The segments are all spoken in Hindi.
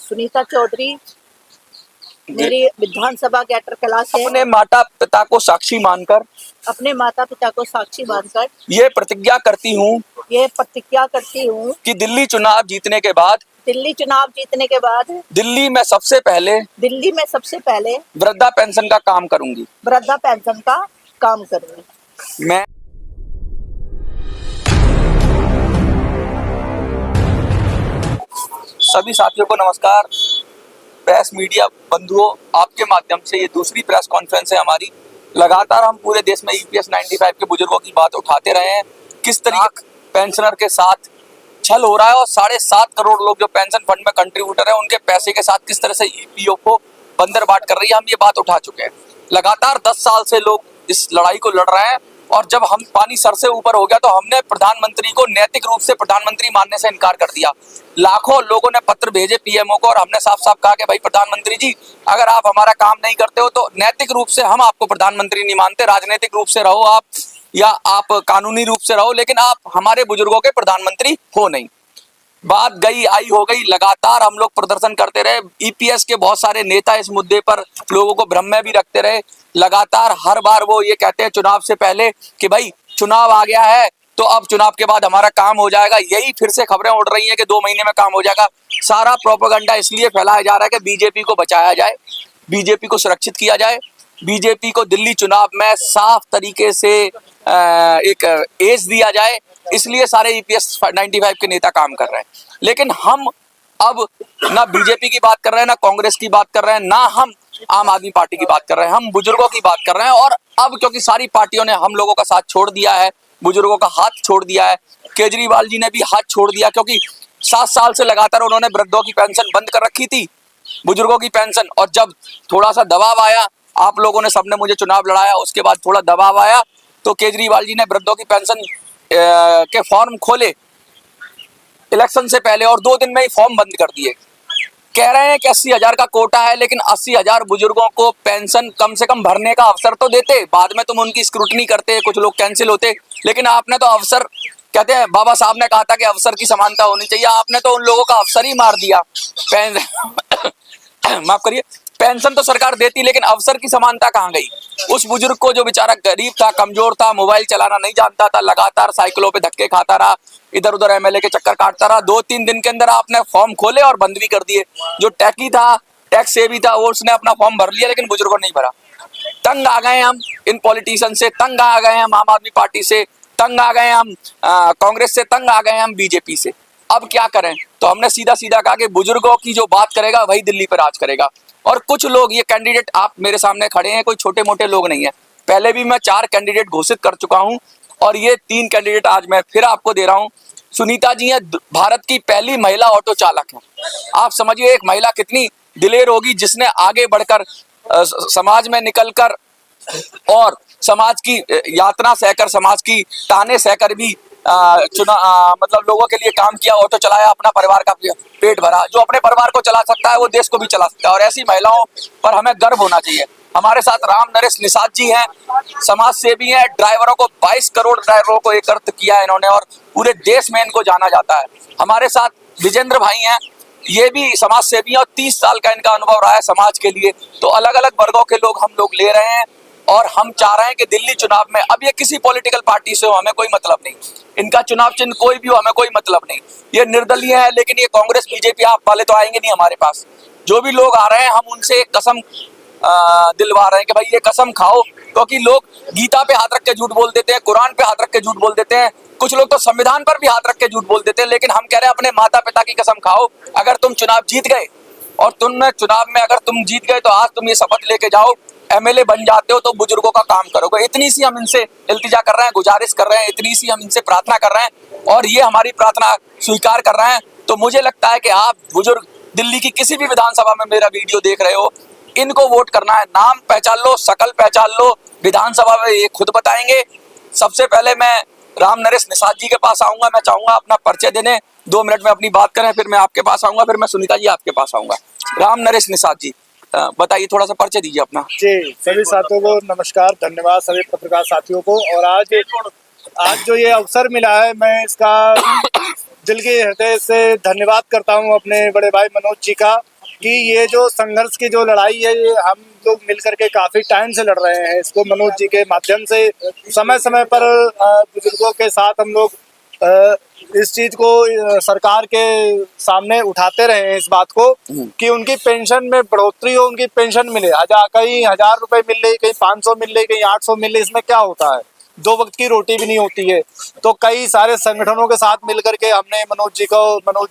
सुनीता चौधरी, मेरी विधानसभा कैटर क्लास है। अपने माता पिता को साक्षी मानकर ये प्रतिज्ञा करती हूँ कि दिल्ली चुनाव जीतने के बाद दिल्ली में सबसे पहले वृद्धा पेंशन का काम करूंगी। मैं सभी साथियों को नमस्कार। प्रेस मीडिया बंधुओं, आपके माध्यम से ये दूसरी प्रेस कॉन्फ्रेंस है हमारी। लगातार हम पूरे देश में EPS 95 के बुजुर्गों की बात उठाते रहे हैं, किस तरीके पेंशनर के साथ छल हो रहा है और 7.5 करोड़ लोग जो पेंशन फंड में कंट्रीब्यूटर है उनके पैसे के साथ किस तरह से EPO को बंदरबाट कर रही है। हम ये बात उठा चुके हैं। लगातार 10 साल से लोग इस लड़ाई को लड़ रहे हैं और जब हम पानी सर से ऊपर हो गया तो हमने प्रधानमंत्री को नैतिक रूप से प्रधानमंत्री मानने से इनकार कर दिया। लाखों लोगों ने पत्र भेजे PMO को और हमने साफ साफ कहा कि भाई प्रधानमंत्री जी, अगर आप हमारा काम नहीं करते हो तो नैतिक रूप से हम आपको प्रधानमंत्री नहीं मानते, राजनीतिक रूप से रहो आप या आप कानूनी रूप से रहो, लेकिन आप हमारे बुजुर्गों के प्रधानमंत्री हो नहीं। बात गई आई हो गई, लगातार हम लोग प्रदर्शन करते रहे। EPS के बहुत सारे नेता इस मुद्दे पर लोगों को भ्रम में भी रखते रहे। लगातार हर बार वो ये कहते हैं चुनाव से पहले कि भाई चुनाव आ गया है तो अब चुनाव के बाद हमारा काम हो जाएगा। यही फिर से खबरें उड़ रही हैं कि 2 महीने में काम हो जाएगा। सारा प्रोपेगेंडा इसलिए फैलाया जा रहा है कि बीजेपी को बचाया जाए, बीजेपी को सुरक्षित किया जाए, बीजेपी को दिल्ली चुनाव में साफ तरीके से एक एज दिया जाए, इसलिए सारे EPS 95 के नेता काम कर रहे हैं। लेकिन हम अब ना बीजेपी की बात कर रहे हैं, ना कांग्रेस की बात कर रहे हैं, ना हम आम आदमी पार्टी की बात कर रहे हैं, हम बुजुर्गों की बात कर रहे हैं। और अब क्योंकि सारी पार्टियों ने हम लोगों का साथ छोड़ दिया है, बुजुर्गों का हाथ छोड़ दिया है, केजरीवाल जी ने भी हाथ छोड़ दिया, क्योंकि 7 साल से लगातार उन्होंने वृद्धों की पेंशन बंद कर रखी थी, बुजुर्गों की पेंशन। और जब थोड़ा सा दबाव आया, आप लोगों ने सबने मुझे चुनाव लड़ाया, उसके बाद थोड़ा दबाव आया तो केजरीवाल जी ने वृद्धों की पेंशन के फॉर्म खोले इलेक्शन से पहले और 2 दिन में ही फॉर्म बंद कर दिए। कह रहे हैं कि 80,000 का कोटा है, लेकिन 80,000 बुजुर्गों को पेंशन कम से कम भरने का अवसर तो देते। बाद में तुम उनकी स्क्रूटनी करते, कुछ लोग कैंसिल होते, लेकिन आपने तो अवसर, कहते हैं बाबा साहब ने कहा था कि अवसर की समानता होनी चाहिए, आपने तो उन लोगों का अवसर ही मार दिया। माफ करिए, पेंशन तो सरकार देती, लेकिन अवसर की समानता कहाँ गई? उस बुजुर्ग को जो बेचारा गरीब था, कमजोर था, मोबाइल चलाना नहीं जानता था, लगातार साइकिलों पे धक्के खाता रहा, इधर उधर MLA के चक्कर काटता रहा, 2-3 दिन के अंदर आपने फॉर्म खोले और बंद भी कर दिए। जो टैक्सी था, टैक्स से भी था, वो उसने अपना फॉर्म भर लिया, लेकिन बुजुर्गों ने नहीं भरा। तंग आ गए हम इन पॉलिटिशियन से, तंग आ गए हम आम आदमी पार्टी से, तंग आ गए हम कांग्रेस से, तंग आ गए हम बीजेपी से। अब क्या करें? तो हमने सीधा सीधा कहा कि बुजुर्गों की जो बात करेगा वही दिल्ली पर राज करेगा। और कुछ लोग, ये कैंडिडेट आप मेरे सामने खड़े हैं, कोई छोटे मोटे लोग नहीं है। पहले भी मैं 4 कैंडिडेट घोषित कर चुका हूं और ये 3 कैंडिडेट आज मैं फिर आपको दे रहा हूं। सुनीता जी है भारत की पहली महिला ऑटो चालक है। आप समझिए एक महिला कितनी दिलेर होगी, जिसने आगे बढ़कर समाज में निकलकर और समाज की यातना सहकर, समाज की ताने सहकर भी मतलब लोगों के लिए काम किया, ऑटो चलाया, अपना परिवार का पेट भरा। जो अपने परिवार को चला सकता है वो देश को भी चला सकता है, और ऐसी महिलाओं पर हमें गर्व होना चाहिए। हमारे साथ राम नरेश निषाद जी हैं, समाज सेवी हैं, ड्राइवरों को 22 करोड़ ड्राइवरों को एकत्र किया है इन्होंने और पूरे देश में इनको जाना जाता है। हमारे साथ विजेंद्र भाई हैं, ये भी समाज सेवी हैं और 30 साल का इनका अनुभव रहा है समाज के लिए। तो अलग अलग वर्गों के लोग हम लोग ले रहे हैं और हम चाह रहे हैं कि दिल्ली चुनाव में, अब ये किसी पॉलिटिकल पार्टी से हो हमें कोई मतलब नहीं, इनका चुनाव चिन्ह कोई भी हो हमें कोई मतलब नहीं, ये निर्दलीय है, लेकिन ये कांग्रेस बीजेपी आप वाले तो आएंगे नहीं हमारे पास। जो भी लोग आ रहे हैं हम उनसे एक कसम दिलवा रहे हैं कि भाई ये कसम खाओ, क्योंकि लोग गीता पे हाथ रख के झूठ बोल देते हैं, कुरान पे हाथ रख के झूठ बोल देते हैं, कुछ लोग तो संविधान पर भी हाथ रख के झूठ बोल देते हैं, लेकिन हम कह रहे हैं अपने माता पिता की कसम खाओ। अगर तुम चुनाव जीत गए और तुमने चुनाव में अगर तुम जीत गए तो आज तुम ये शपथ लेके जाओ, MLA बन जाते हो तो बुजुर्गों का काम करोगे। इतनी सी हम इनसे इल्तिजा कर रहे हैं, गुजारिश कर रहे हैं, इतनी सी हम इनसे प्रार्थना कर रहे हैं और ये हमारी प्रार्थना स्वीकार कर रहे हैं। तो मुझे लगता है कि आप बुजुर्ग दिल्ली की किसी भी विधानसभा में मेरा वीडियो देख रहे हो, इनको वोट करना है। नाम पहचान लो, शकल पहचान लो, विधानसभा में ये खुद बताएंगे। सबसे पहले मैं राम नरेश निषाद जी के पास आऊंगा, मैं चाहूंगा अपना परिचय देने, 2 मिनट में अपनी बात करें, फिर मैं आपके पास आऊंगा, फिर मैं सुनीता जी आपके पास आऊंगा। राम नरेश निषाद जी, बताइए, थोड़ा सा परिचय दीजिए अपना। जी, सभी साथियों को नमस्कार, धन्यवाद सभी पत्रकार साथियों को। और आज जो ये अवसर मिला है, मैं इसका दिल के हृदय से धन्यवाद करता हूं अपने बड़े भाई मनोज जी का कि ये जो संघर्ष की जो लड़ाई है, ये हम लोग मिलकर के काफी टाइम से लड़ रहे हैं। इसको मनोज जी के माध्यम से समय समय पर बुजुर्गों के साथ हम लोग इस चीज को सरकार के सामने उठाते रहे हैं, इस बात को कि उनकी पेंशन में बढ़ोतरी हो, उनकी पेंशन मिले। कहीं 1000 रुपए मिल रही, कहीं 500 मिल रही, कहीं 800 मिल रही, इसमें क्या होता है? 2 वक्त की रोटी भी नहीं होती है। तो कई सारे संगठनों के साथ मिलकर के हमने मनोज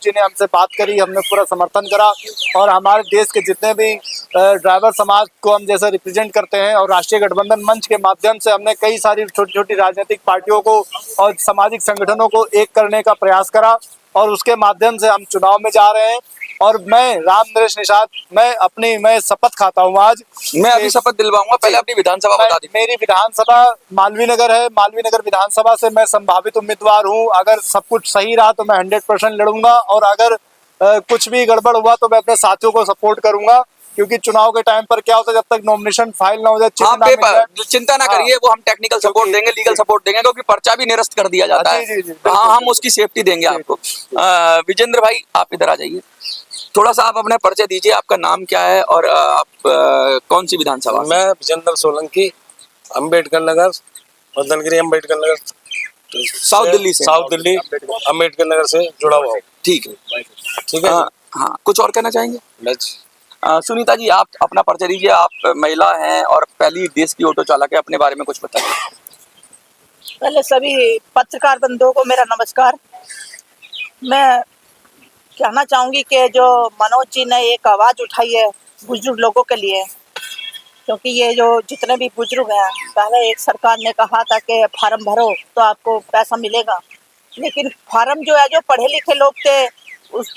जी ने हमसे बात करी, हमने पूरा समर्थन करा और हमारे देश के जितने भी ड्राइवर समाज को हम जैसे रिप्रेजेंट करते हैं और राष्ट्रीय गठबंधन मंच के माध्यम से हमने कई सारी छोटी छोटी राजनीतिक पार्टियों को और सामाजिक संगठनों को एक करने का प्रयास करा और उसके माध्यम से हम चुनाव में जा रहे हैं। और मैं राम नरेश निषाद, मैं शपथ खाता हूँ आज। मैं अभी शपथ दिलवाऊंगा, पहले अपनी विधानसभा बता दी। मेरी विधानसभा मालवीय नगर है। मालवीय नगर विधानसभा से मैं संभावित उम्मीदवार हूँ। अगर सब कुछ सही रहा तो मैं 100% लड़ूंगा और अगर कुछ भी गड़बड़ हुआ तो मैं अपने साथियों को सपोर्ट करूंगा, क्योंकि चुनाव के टाइम पर क्या होता है, जब तक नॉमिनेशन फाइल ना हो जाए, हाँ, पेपर चिंता ना करिए, वो हम टेक्निकल सपोर्ट देंगे, लीगल सपोर्ट देंगे, क्योंकि पर्चा भी निरस्त कर दिया जाता है। हाँ, हम उसकी सेफ्टी देंगे आपको। विजेंद्र भाई, आप इधर आ जाइए, थोड़ा सा आप अपने परिचय दीजिए। आपका नाम क्या है और आप कौन सी विधानसभा? मैं विजेंद्र सोलंकी, अम्बेडकर नगर, मदनगिरी अम्बेडकर नगर, साउथ दिल्ली से। साउथ दिल्ली अम्बेडकर नगर से जुड़ा हुआ हूँ। ठीक है, ठीक है। हाँ, कुछ और कहना चाहेंगे? बस सुनीता जी, आप अपना परिचय दीजिए। आप महिला हैं और पहली देश की ऑटो चालक है, अपने बारे में कुछ बताइए। पहले सभी पत्रकार बंधुओं को मेरा नमस्कार। मैं कहना चाहूंगी कि जो मनोज जी ने एक आवाज़ उठाई है बुजुर्ग लोगों के लिए, क्योंकि ये जो जितने भी बुजुर्ग हैं, पहले एक सरकार ने कहा था कि फार्म भरो तो आपको पैसा मिलेगा, लेकिन फार्म जो है, जो पढ़े लिखे लोग थे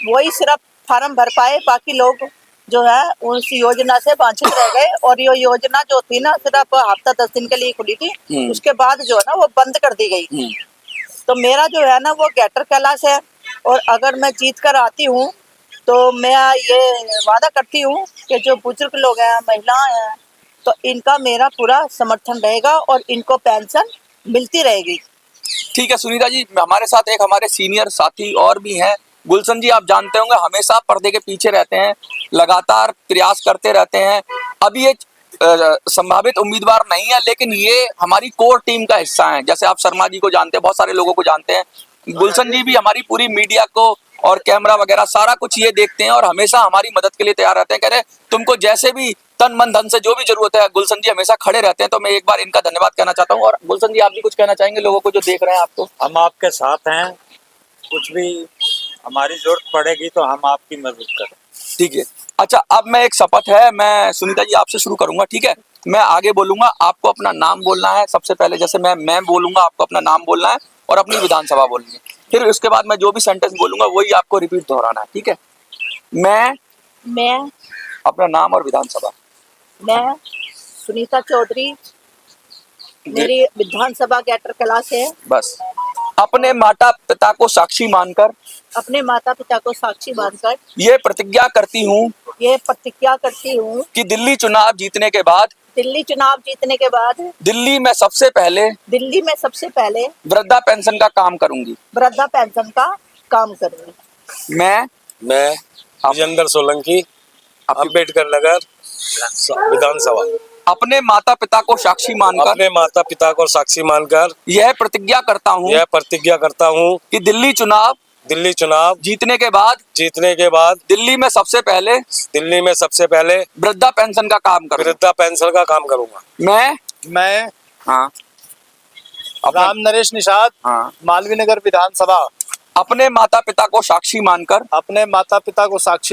वही सिर्फ फार्म भर पाए, बाकी लोग जो है उस योजना से वंचित रह गए। और ये योजना जो थी ना, सिर्फ हफ्ता 10 दिन के लिए खुली थी, उसके बाद जो है ना वो बंद कर दी गई। तो मेरा जो है ना वो गैटर कैलाश है, और अगर मैं जीत कर आती हूँ तो मैं ये वादा करती हूँ कि जो बुजुर्ग लोग हैं, महिलाएं हैं, तो इनका मेरा पूरा समर्थन रहेगा और इनको पेंशन मिलती रहेगी। ठीक है सुनीता जी, हमारे साथ एक हमारे सीनियर साथी और भी हैं। गुलशन जी, आप जानते होंगे, हमेशा पर्दे के पीछे रहते हैं, लगातार प्रयास करते रहते हैं। अभी ये संभावित उम्मीदवार नहीं है, लेकिन ये हमारी कोर टीम का हिस्सा है। जैसे आप शर्मा जी को जानते हैं, बहुत सारे लोगों को जानते हैं। गुलशन जी भी हमारी पूरी मीडिया को और कैमरा वगैरह सारा कुछ ये देखते हैं और हमेशा हमारी मदद के लिए तैयार रहते हैं। कह रहे तुमको जैसे भी तन मन धन से जो भी जरूरत है, गुलशन जी हमेशा खड़े रहते हैं। तो मैं एक बार इनका धन्यवाद कहना चाहता हूँ। और गुलशन जी, आप भी कुछ कहना चाहेंगे लोगों को जो देख रहे हैं आपको? हम आपके साथ हैं, कुछ भी हमारी जरूरत पड़ेगी तो हम आपकी मदद करें। ठीक है। अच्छा, अब मैं एक शपथ है, मैं सुनीता जी आपसे शुरू करूंगा, ठीक है? मैं आगे बोलूंगा, आपको अपना नाम बोलना है सबसे पहले। जैसे मैं बोलूंगा, आपको अपना नाम बोलना है और अपनी विधानसभा बोलनी है। फिर उसके बाद मैं जो भी सेंटेंस बोलूंगा वही आपको रिपीट दोहराना है, ठीक है? मैं अपना नाम और विधानसभा। मैं सुनीता चौधरी, मेरी विधानसभा गैटर कैलाश है। बस अपने माता पिता को साक्षी मानकर, अपने माता पिता को साक्षी मानकर ये प्रतिज्ञा करती हूँ कि दिल्ली चुनाव जीतने के बाद दिल्ली में सबसे पहले वृद्धा पेंशन का काम करूंगी। मैं विजेंद्र सोलंकी, अम्बेडकर नगर विधानसभा, अपने माता पिता को साक्षी मानकर यह प्रतिज्ञा करता हूँ कि दिल्ली चुनाव जीतने के बाद दिल्ली में सबसे पहले वृद्धा पेंशन का काम करूंगा। मैं हाँ, राम नरेश निषाद, हाँ, मालवीय नगर विधानसभा, अपने माता पिता को साक्षी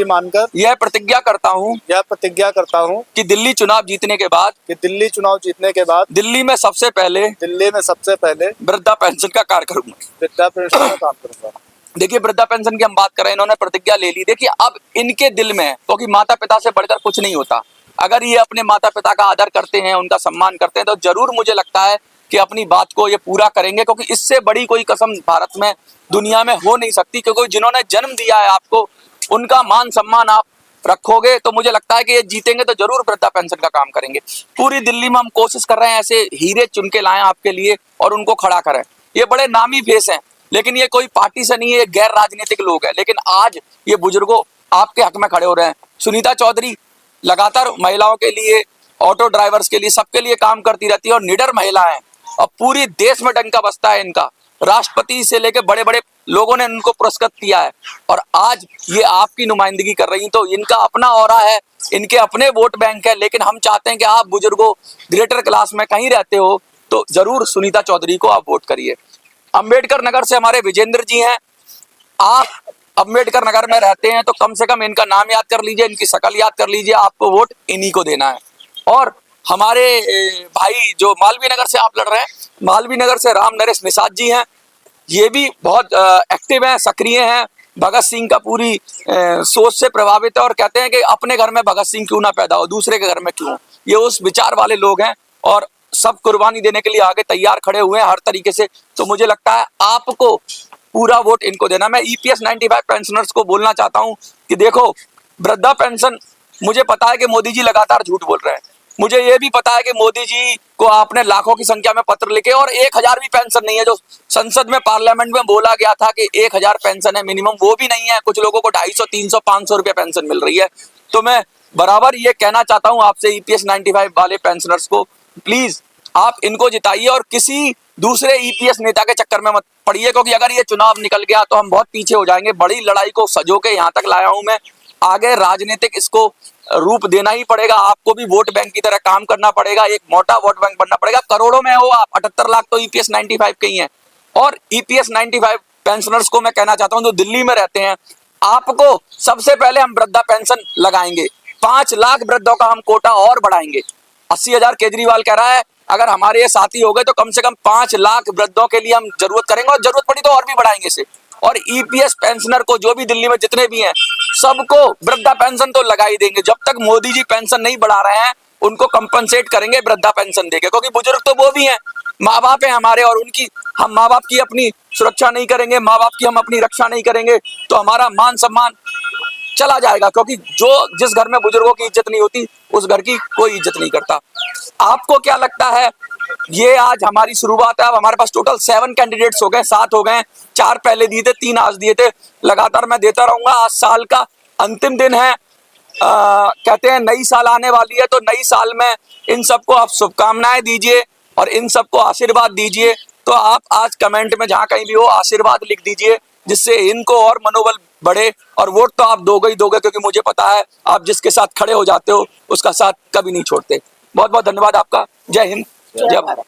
मानकर यह प्रतिज्ञा करता हूँ कि दिल्ली चुनाव जीतने के बाद दिल्ली में सबसे पहले वृद्धा पेंशन का कार्य करूंगा। देखिए, वृद्धा पेंशन की हम बात कर रहे हैं, इन्होंने प्रतिज्ञा ले ली। देखिए, अब इनके दिल में, क्योंकि माता पिता से बढ़कर कुछ नहीं होता, अगर ये अपने माता पिता का आदर करते हैं, उनका सम्मान करते हैं, तो जरूर मुझे लगता है कि अपनी बात को ये पूरा करेंगे, क्योंकि इससे बड़ी कोई कसम भारत में, दुनिया में हो नहीं सकती। क्योंकि जिन्होंने जन्म दिया है आपको, उनका मान सम्मान आप रखोगे तो मुझे लगता है कि ये जीतेंगे तो जरूर वृद्धा पेंशन का काम करेंगे। पूरी दिल्ली में हम कोशिश कर रहे हैं ऐसे हीरे चुन के लाएं आपके लिए और उनको खड़ा करें। ये बड़े नामी फेस हैं, लेकिन ये कोई पार्टी से नहीं है, ये गैर राजनीतिक लोग हैं। लेकिन आज ये बुजुर्गों आपके हक में खड़े हो रहे हैं। सुनीता चौधरी लगातार महिलाओं के लिए, ऑटो ड्राइवर्स के लिए, सबके लिए काम करती रहती है और निडर महिला है और पूरी देश में डंका बजता है इनका। राष्ट्रपति से लेकर बड़े बड़े लोगों ने इनको पुरस्कृत किया है और आज ये आपकी नुमाइंदगी कर रही हैं। तो इनका अपना ऑरा है, इनके अपने वोट बैंक है, लेकिन हम चाहते हैं कि आप बुजुर्गों, ग्रेटर क्लास में कहीं रहते हो तो जरूर सुनीता चौधरी को आप वोट करिए। अंबेडकर नगर से हमारे विजेंद्र जी हैं। आप अंबेडकर नगर में रहते हैं तो कम से कम इनका नाम याद कर लीजिए, इनकी शक्ल याद कर लीजिए, आपको वोट इन्हीं को देना है। और हमारे भाई जो मालवीय नगर से आप लड़ रहे हैं, मालवीय नगर से राम नरेश निषाद जी हैं, ये भी बहुत एक्टिव हैं, सक्रिय हैं, भगत सिंह का पूरी सोच से प्रभावित है और कहते हैं कि अपने घर में भगत सिंह क्यों ना पैदा हो, दूसरे के घर में क्यों। ये उस विचार वाले लोग हैं और सब कुर्बानी देने के लिए आगे तैयार खड़े हुए हैं हर तरीके से। तो मुझे लगता है आपको पूरा वोट इनको देना। मैं EPS 95 पेंशनर्स को बोलना चाहता हूं कि देखो, वृद्धा पेंशन, मुझे पता है कि मोदी जी लगातार झूठ बोल रहे हैं, मुझे ये भी पता है कि मोदी जी को आपने लाखों की संख्या में पत्र लिखे और 1000 भी पेंशन नहीं है। जो संसद में, पार्लियामेंट में बोला गया था कि 1000 पेंशन है मिनिमम, वो भी नहीं है। कुछ लोगों को 250, 300, 500 रुपये पेंशन मिल रही है। तो मैं बराबर ये कहना चाहता हूं आपसे EPS 95 वाले पेंशनर्स को, प्लीज आप इनको जिताइए और किसी दूसरे EPS नेता के चक्कर में मत पड़िए, क्योंकि अगर ये चुनाव निकल गया तो हम बहुत पीछे हो जाएंगे। बड़ी लड़ाई को सजो के यहाँ तक लाया हूं मैं, आगे राजनीतिक इसको रूप देना ही पड़ेगा। आपको भी वोट बैंक की तरह काम करना पड़ेगा, एक मोटा वोट बैंक बनना पड़ेगा। करोड़ों में हो आप, 78 लाख तो EPS 95 के ही हैं। और EPS 95 पेंशनर्स को मैं कहना चाहता हूं जो दिल्ली में रहते हैं, आपको सबसे पहले हम वृद्धा पेंशन लगाएंगे, 5 लाख वृद्धों का हम कोटा और बढ़ाएंगे। 80,000 केजरीवाल कह रहा है, अगर हमारे ये साथी हो गए तो कम से कम 5 लाख वृद्धों के लिए हम जरूरत करेंगे और जरूरत पड़ी तो और भी बढ़ाएंगे इसे। और EPS पेंशनर को, जो भी दिल्ली में जितने भी हैं, सबको वृद्धा पेंशन तो लगा ही देंगे। जब तक मोदी जी पेंशन नहीं बढ़ा रहे हैं उनको कंपनसेट करेंगे वृद्धा पेंशन देके, क्योंकि बुजुर्ग तो वो भी हैं, माँ बाप हैं हमारे, और उनकी हम माँ बाप की अपनी सुरक्षा नहीं करेंगे, माँ बाप की हम अपनी रक्षा नहीं करेंगे तो हमारा मान सम्मान चला जाएगा। क्योंकि जो जिस घर में बुजुर्गों की इज्जत नहीं होती उस घर की कोई इज्जत नहीं करता। आपको क्या लगता है? ये आज हमारी शुरुआत है। अब हमारे पास टोटल 7 कैंडिडेट्स हो गए, 7 हो गए, 4 पहले दिए थे, 3 आज दिए थे। लगातार मैं देता रहूंगा। आज साल का अंतिम दिन है, कहते हैं नई साल आने वाली है, तो नई साल में इन सबको आप शुभकामनाएं दीजिए और इन सबको आशीर्वाद दीजिए। तो आप आज कमेंट में जहां कहीं भी हो आशीर्वाद लिख दीजिए, जिससे इनको और मनोबल बढ़े। और वोट तो आप दोगे ही दोगे, क्योंकि मुझे पता है आप जिसके साथ खड़े हो जाते हो उसका साथ कभी नहीं छोड़ते। बहुत बहुत धन्यवाद आपका। जय हिंद, जय भारत।